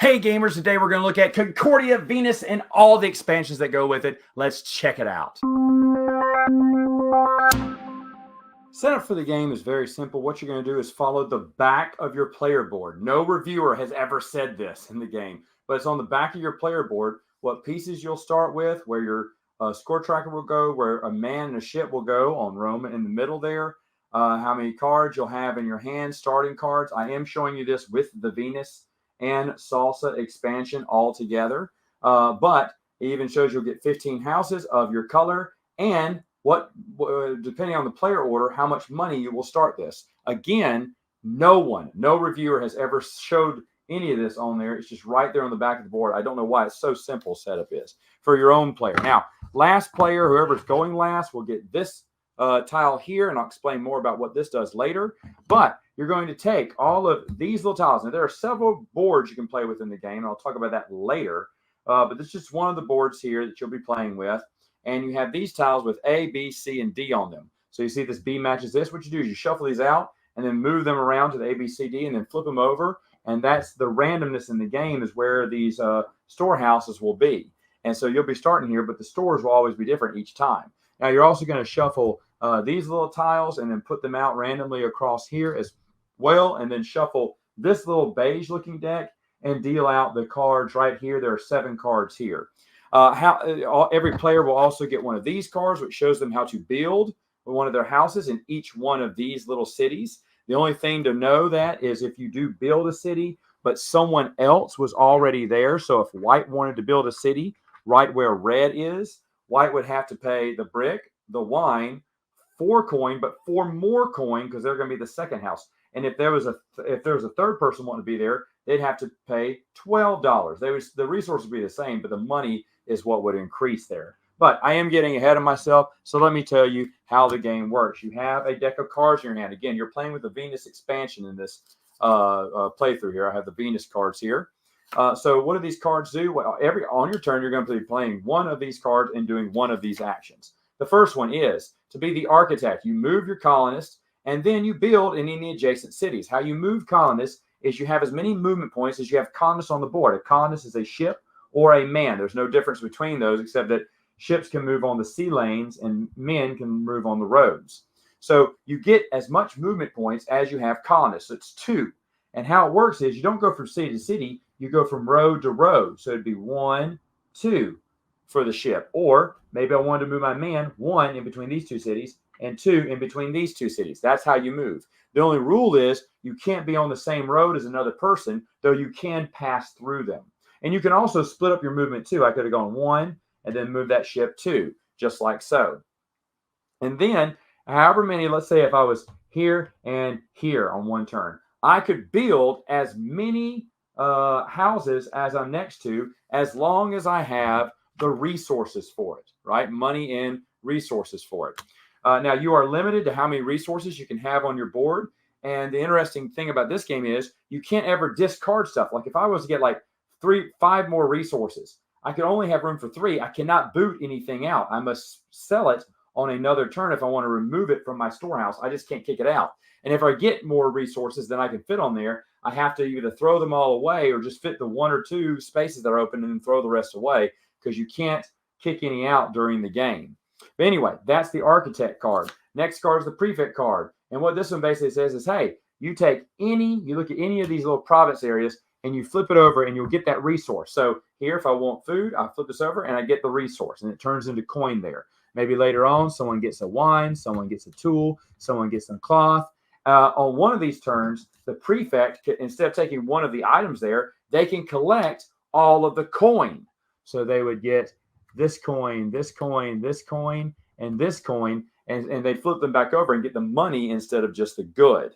Hey gamers, today we're going to look at Concordia, Venus, and all the expansions that go with it. Let's check it out. Setup for the game is very simple. What you're going to do is follow the back of your player board. No reviewer has ever said this in the game, but it's on the back of your player board what pieces you'll start with, where your score tracker will go, where a man and a ship will go on Roman in the middle there, how many cards you'll have in your hand, starting cards. I am showing you this with the Venus and Salsa expansion all together, but it even shows you'll get 15 houses of your color and what, depending on the player order, how much money you will start this. Again, no reviewer has ever showed any of this on there. It's just right there on the back of the board. I don't know why it's so simple setup is for your own player. Now, last player, whoever's going last, will get this tile here, and I'll explain more about what this does later. But you're going to take all of these little tiles. Now, there are several boards you can play with in the game, and I'll talk about that later. But this is just one of the boards here that you'll be playing with. And you have these tiles with A, B, C, and D on them. So you see this B matches this. What you do is you shuffle these out and then move them around to the A, B, C, D, and then flip them over. And that's the randomness in the game is where these storehouses will be. And so you'll be starting here, but the stores will always be different each time. Now, you're also going to shuffle these little tiles and then put them out randomly across here as well, and then shuffle this little beige-looking deck and deal out the cards right here. There are 7 cards here. Every player will also get one of these cards, which shows them how to build one of their houses in each one of these little cities. The only thing to know that is if you do build a city, but someone else was already there. So if white wanted to build a city right where red is, white would have to pay the brick, the wine, 4 coin, but 4 more coin because they're going to be the second house. And if there was a third person wanting to be there, they'd have to pay $12. The resources would be the same, but the money is what would increase there. But I am getting ahead of myself, so let me tell you how the game works. You have a deck of cards in your hand. Again, you're playing with the Venus expansion in this playthrough here. I have the Venus cards here. So what do these cards do? Well, on your turn, you're going to be playing one of these cards and doing one of these actions. The first one is to be the architect. You move your colonists, and then you build in any adjacent cities. How you move colonists is you have as many movement points as you have colonists on the board. A colonist is a ship or a man. There's no difference between those except that ships can move on the sea lanes and men can move on the roads. So you get as much movement points as you have colonists. So it's 2. And how it works is you don't go from city to city. You go from road to road. So it'd be 1, 2 for the ship. Or maybe I wanted to move my man 1 in between these 2 cities and 2 in between these 2 cities. That's how you move. The only rule is you can't be on the same road as another person, though you can pass through them. And you can also split up your movement too. I could have gone 1 and then move that ship 2, just like so. And then however many, let's say if I was here and here on one turn, I could build as many houses as I'm next to as long as I have the resources for it, right? Money and resources for it. Now, you are limited to how many resources you can have on your board. And the interesting thing about this game is you can't ever discard stuff. Like if I was to get like 5 more resources, I could only have room for 3. I cannot boot anything out. I must sell it on another turn if I want to remove it from my storehouse. I just can't kick it out. And if I get more resources than I can fit on there, I have to either throw them all away or just fit the 1 or 2 spaces that are open and then throw the rest away because you can't kick any out during the game. But anyway, that's the architect card. Next card is the prefect card. And what this one basically says is, hey, you look at any of these little province areas and you flip it over and you'll get that resource. So here, if I want food, I flip this over and I get the resource and it turns into coin there. Maybe later on, someone gets a wine, someone gets a tool, someone gets some cloth. On one of these turns, the prefect, instead of taking one of the items there, they can collect all of the coin. So they would get this coin, this coin, this coin, and this coin, and they flip them back over and get the money instead of just the good.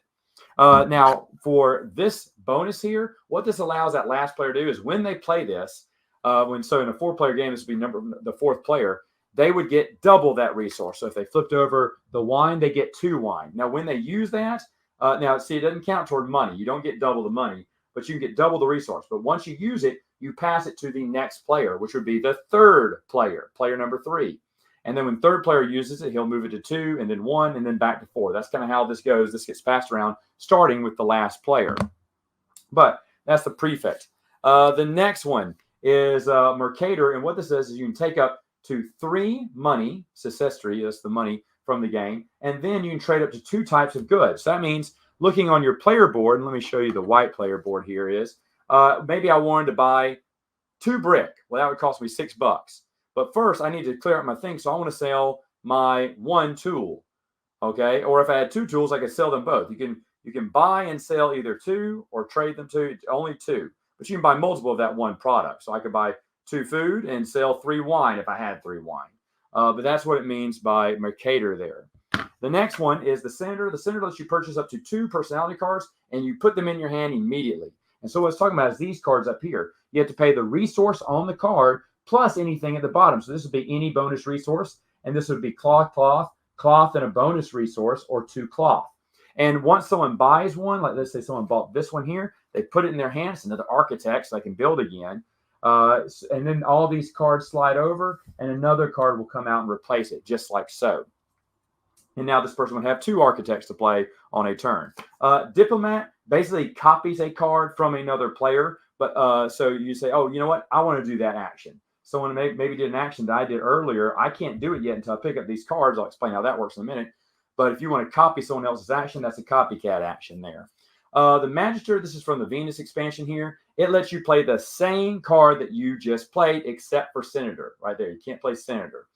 Now, for this bonus here, what this allows that last player to do is when they play this, so in a 4-player game, this would be the 4th player, they would get double that resource. So if they flipped over the wine, they get 2 wine. Now, when they use that, now, see, it doesn't count toward money. You don't get double the money, but you can get double the resource. But once you use it, you pass it to the next player, which would be the 3rd player, player number 3. And then when 3rd player uses it, he'll move it to 2 and then 1 and then back to 4. That's kind of how this goes. This gets passed around, starting with the last player. But that's the prefect. The next one is Mercator, and what this does is you can take up to 3 money, successory, that's the money from the game, and then you can trade up to 2 types of goods. So that means looking on your player board, and let me show you the white player board here is, maybe I wanted to buy 2 brick. Well, that would cost me $6. But first, I need to clear up my thing, so I want to sell my 1 tool, okay? Or if I had 2 tools, I could sell them both. You can buy and sell either 2 or trade them to only 2. But you can buy multiple of that one product. So I could buy 2 food and sell 3 wine if I had 3 wine. But that's what it means by Mercator there. The next one is the Senator. The Senator lets you purchase up to 2 personality cards, and you put them in your hand immediately. And so what it's talking about is these cards up here. You have to pay the resource on the card plus anything at the bottom. So this would be any bonus resource, and this would be cloth, and a bonus resource, or 2 cloth. And once someone buys one, like let's say someone bought this one here, they put it in their hands, another architect, so they can build again. And then all these cards slide over, and another card will come out and replace it, just like so. And now this person would have 2 architects to play on a turn. Diplomat basically copies a card from another player, but so you say, oh, you know what? I want to do that action. Someone maybe did an action that I did earlier. I can't do it yet until I pick up these cards. I'll explain how that works in a minute. But if you want to copy someone else's action, that's a copycat action there. The Magister, this is from the Venus expansion here. It lets you play the same card that you just played, except for Senator. Right there, you can't play Senator.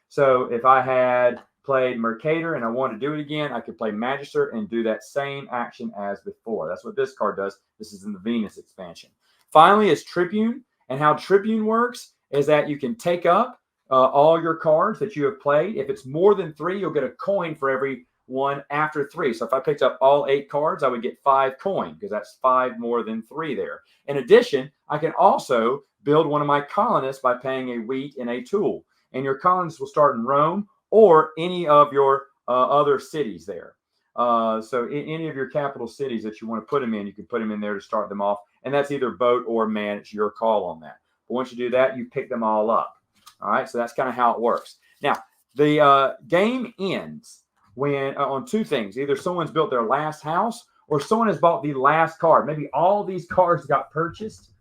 So if I had played Mercator and I wanted to do it again, I could play Magister and do that same action as before. That's what this card does. This is in the Venus expansion. Finally is Tribune. And how Tribune works is that you can take up all your cards that you have played. If it's more than 3, you'll get a coin for every one after 3. So if I picked up all 8 cards, I would get 5 coin because that's 5 more than 3 there. In addition, I can also build one of my colonists by paying a wheat and a tool. And your colonists will start in Rome or any of your other cities there. So in any of your capital cities that you want to put them in, you can put them in there to start them off. And that's either boat or man. It's your call on that. But once you do that, you pick them all up. All right, so that's kind of how it works. Now, the game ends when on 2 things. Either someone's built their last house or someone has bought the last card. Maybe all these cards got purchased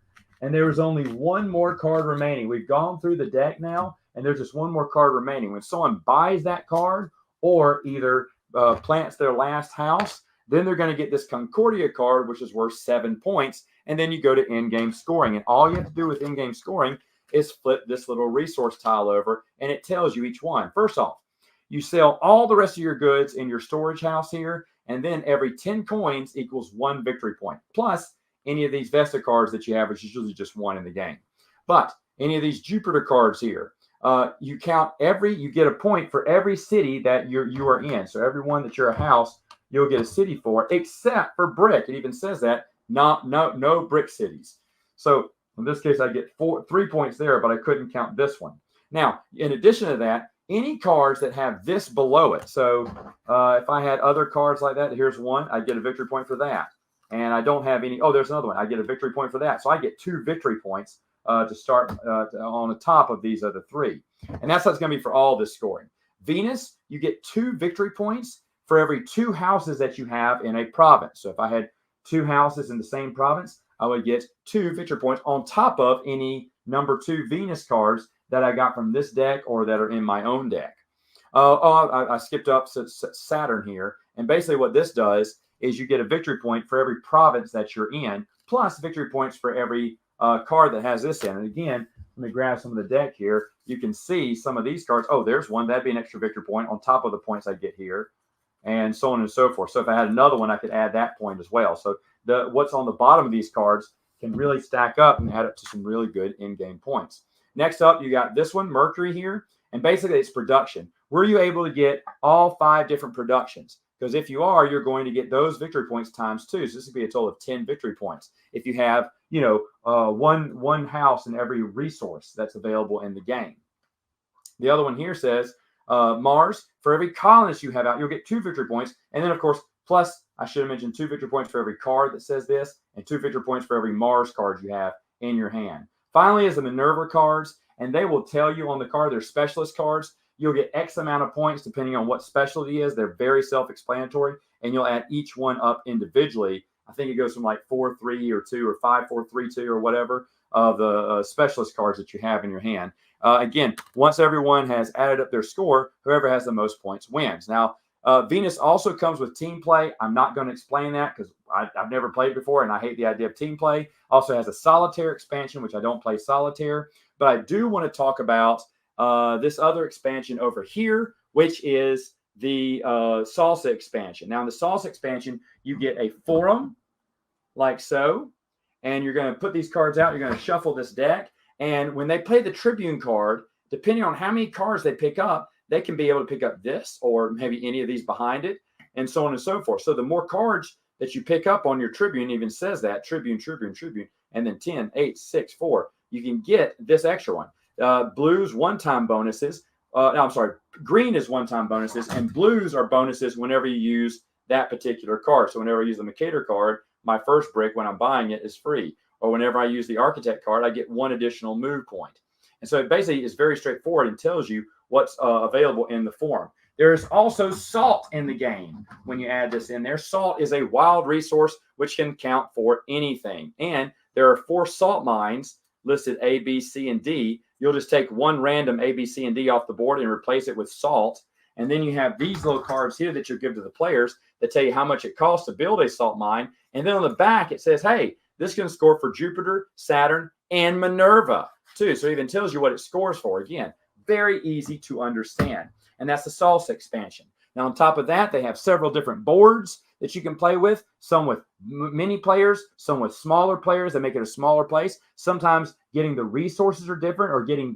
and there was only 1 more card remaining. We've gone through the deck now, and there's just 1 more card remaining. When someone buys that card or either plants their last house, then they're going to get this Concordia card, which is worth 7 points, and then you go to in-game scoring. And all you have to do with in-game scoring is flip this little resource tile over, and it tells you each one. First off, you sell all the rest of your goods in your storage house here, and then every 10 coins equals 1 victory point, plus any of these Vesta cards that you have, which is usually just 1 in the game. But any of these Jupiter cards here, you get a point for every city that you are in. So every one that you're a house, you'll get a city for, except for brick. It even says that, no brick cities. So in this case, I get 3 points there, but I couldn't count this one. Now, in addition to that, any cards that have this below it. So if I had other cards like that, here's one, I get a victory point for that. And I don't have any, there's another one. I get a victory point for that. So I get 2 victory points to start on the top of these other 3. And that's how it's going to be for all this scoring. Venus, you get 2 victory points for every 2 houses that you have in a province. So if I had 2 houses in the same province, I would get 2 victory points on top of any number 2 Venus cards that I got from this deck or that are in my own deck. I skipped up Saturn here. And basically what this does is you get a victory point for every province that you're in, plus victory points for every card that has this in. And again, let me grab some of the deck here. You can see some of these cards. Oh, there's one. That'd be an extra victory point on top of the points I get here, and so on and so forth. So if I had another one, I could add that point as well. So what's on the bottom of these cards can really stack up and add up to some really good in-game points. Next up, you got this one, Mercury here. And basically, it's production. Were you able to get all 5 different productions? Because if you are, you're going to get those victory points times 2. So this would be a total of 10 victory points. If you have, one house in every resource that's available in the game. The other one here says Mars, for every colonist you have out, you'll get 2 victory points. And then, of course, plus, I should have mentioned 2 victory points for every card that says this, and 2 victory points for every Mars card you have in your hand. Finally is the Minerva cards, and they will tell you on the card, they're specialist cards. You'll get X amount of points depending on what specialty is. They're very self-explanatory, and you'll add each one up individually I think it goes from like 4-3 or 2 or 5-4-3-2 or whatever of the specialist cards that you have in your hand. Again, once everyone has added up their score, whoever has the most points wins. Now, Venus also comes with team play. I'm not going to explain that because I've never played before, and I hate the idea of team play. Also has a solitaire expansion, which I don't play solitaire. But I do want to talk about this other expansion over here, which is the Salsa expansion. Now, in the Salsa expansion, you get a forum, like so. And you're going to put these cards out. You're going to shuffle this deck. And when they play the Tribune card, depending on how many cards they pick up, they can be able to pick up this or maybe any of these behind it and so on and so forth. So the more cards that you pick up on your Tribune, even says that, Tribune, Tribune, Tribune, and then 10, 8, 6, 4, you can get this extra one. Blues, one-time bonuses. Green is one-time bonuses, and blues are bonuses whenever you use that particular card. So whenever I use the Mercator card, my first brick when I'm buying it is free. Or whenever I use the Architect card, I get one additional move point. And so it basically is very straightforward and tells you what's available in the forum. There's also salt in the game when you add this in there. Salt is a wild resource which can count for anything. And there are 4 salt mines listed A, B, C, and D. You'll just take one random A, B, C, and D off the board and replace it with salt. And then you have these little cards here that you give to the players that tell you how much it costs to build a salt mine. And then on the back, it says, hey, this can score for Jupiter, Saturn, and Minerva, too. So it even tells you what it scores for. Again, very easy to understand. And that's the Salsa expansion. Now, on top of that, they have several different boards that you can play with, some with mini players, some with smaller players that make it a smaller place. Sometimes getting the resources are different, or getting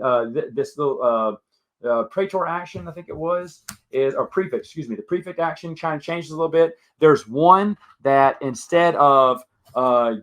this little Praetor action, I think it was, or prefix, excuse me. The prefix action kind of changes a little bit. There's one that instead of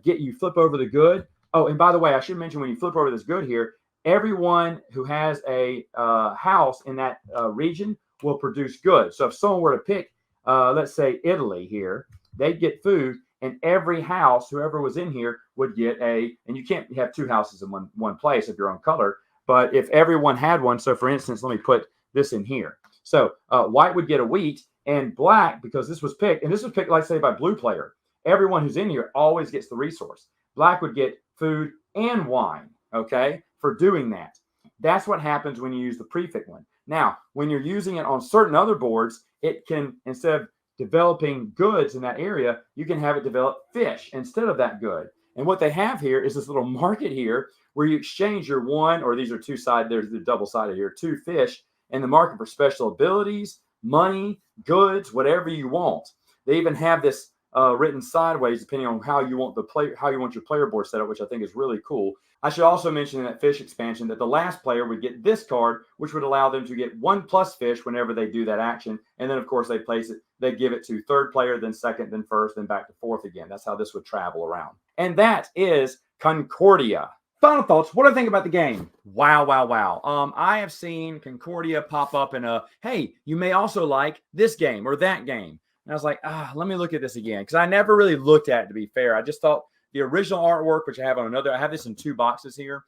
you flip over the good. Oh, and by the way, I should mention when you flip over this good here, everyone who has a house in that region will produce goods. So if someone were to pick, let's say Italy here, they'd get food, and every house, whoever was in here, would get and you can't have 2 houses in one place of your own color. But if everyone had one, so for instance, let me put this in here. So white would get a wheat, and black, because this was picked, and this was picked, like say, by blue player. Everyone who's in here always gets the resource. Black would get food and wine, okay, for doing that. That's what happens when you use the prefix one. Now, when you're using it on certain other boards, it can, instead of developing goods in that area, you can have it develop fish instead of that good. And what they have here is this little market here where you exchange your one, or these are 2 sided, there's the double sided here, 2 fish in the market for special abilities, money, goods, whatever you want. They even have this written sideways depending on how you want your player board set up, which I think is really cool. I should also mention in that fish expansion that the last player would get this card, which would allow them to get 1+ fish whenever they do that action. And then, of course, they give it to third player, then second, then first, then back to fourth again. That's how this would travel around. And that is Concordia. Final thoughts. What do I think about the game? Wow, wow, wow. I have seen Concordia pop up in hey, you may also like this game or that game. And I was like, let me look at this again. Because I never really looked at it, to be fair. I just thought the original artwork, which I have on another, I have this in 2 boxes here.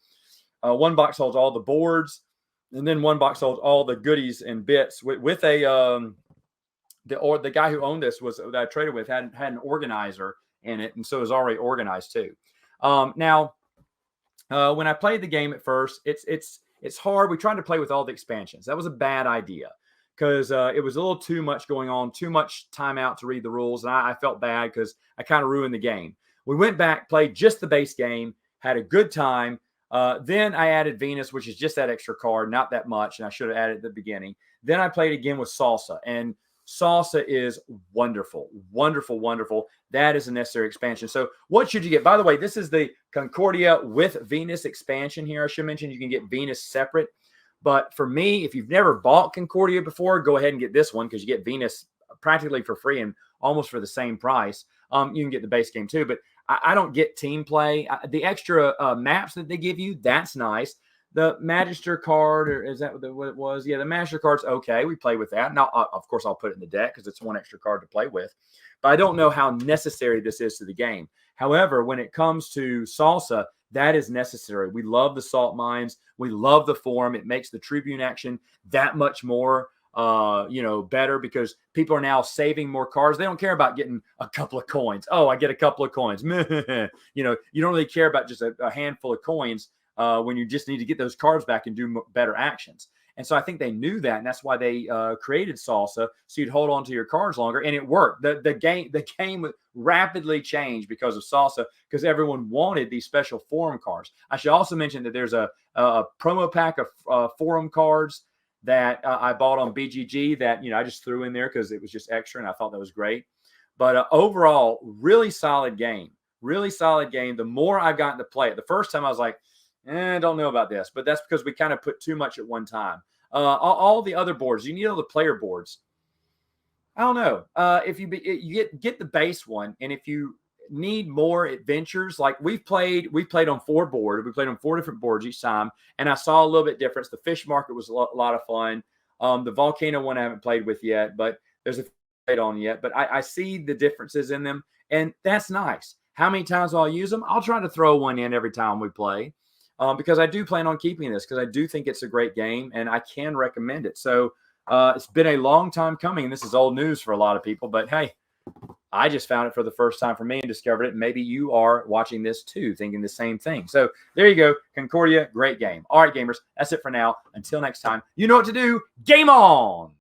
One box holds all the boards, and then one box holds all the goodies and bits with the guy who owned this that I traded with had an organizer in it, and so it was already organized too. Now, when I played the game at first, it's hard. We tried to play with all the expansions. That was a bad idea because it was a little too much going on, too much time out to read the rules, and I felt bad because I kind of ruined the game. We went back, played just the base game, had a good time. Then I added Venus, which is just that extra card, not that much, and I should have added at the beginning. Then I played again with Salsa, and Salsa is wonderful, wonderful, wonderful. That is a necessary expansion. So what should you get? By the way, this is the Concordia with Venus expansion here. I should mention you can get Venus separate. But for me, if you've never bought Concordia before, go ahead and get this one because you get Venus practically for free and almost for the same price. You can get the base game too, but I don't get team play. The extra maps that they give you, that's nice. The Magister card, or is that what it was? Yeah, the Magister card's okay. We play with that. Now, of course, I'll put it in the deck because it's one extra card to play with. But I don't know how necessary this is to the game. However, when it comes to Salsa, that is necessary. We love the salt mines. We love the forum. It makes the Tribune action that much more better because people are now saving more cards. They don't care about getting a couple of coins. Oh, I get a couple of coins. You don't really care about just a handful of coins when you just need to get those cards back and do better actions. And so I think they knew that, and that's why they created Salsa, so you'd hold on to your cards longer, and it worked. The game rapidly changed because of Salsa, because everyone wanted these special forum cards. I should also mention that there's a promo pack of forum cards that I bought on BGG that I just threw in there because it was just extra, and I thought that was great. But overall, really solid game. Really solid game. The more I've gotten to play it, the first time I was like, I don't know about this, but that's because we kind of put too much at one time. All the other boards, you need all the player boards. I don't know. If you get the base one, and if you need more adventures, like we played on 4 boards. We played on 4 different boards each time, and I saw a little bit difference. The fish market was a lot of fun. The volcano one I haven't played with yet, but there's a played on yet. But I see the differences in them, and that's nice. How many times I'll use them? I'll try to throw one in every time we play. Because I do plan on keeping this, because I do think it's a great game and I can recommend it. So it's been a long time coming. This is old news for a lot of people, but hey, I just found it for the first time for me and discovered it. Maybe you are watching this too, thinking the same thing. So there you go. Concordia, great game. All right, gamers, that's it for now. Until next time, you know what to do. Game on!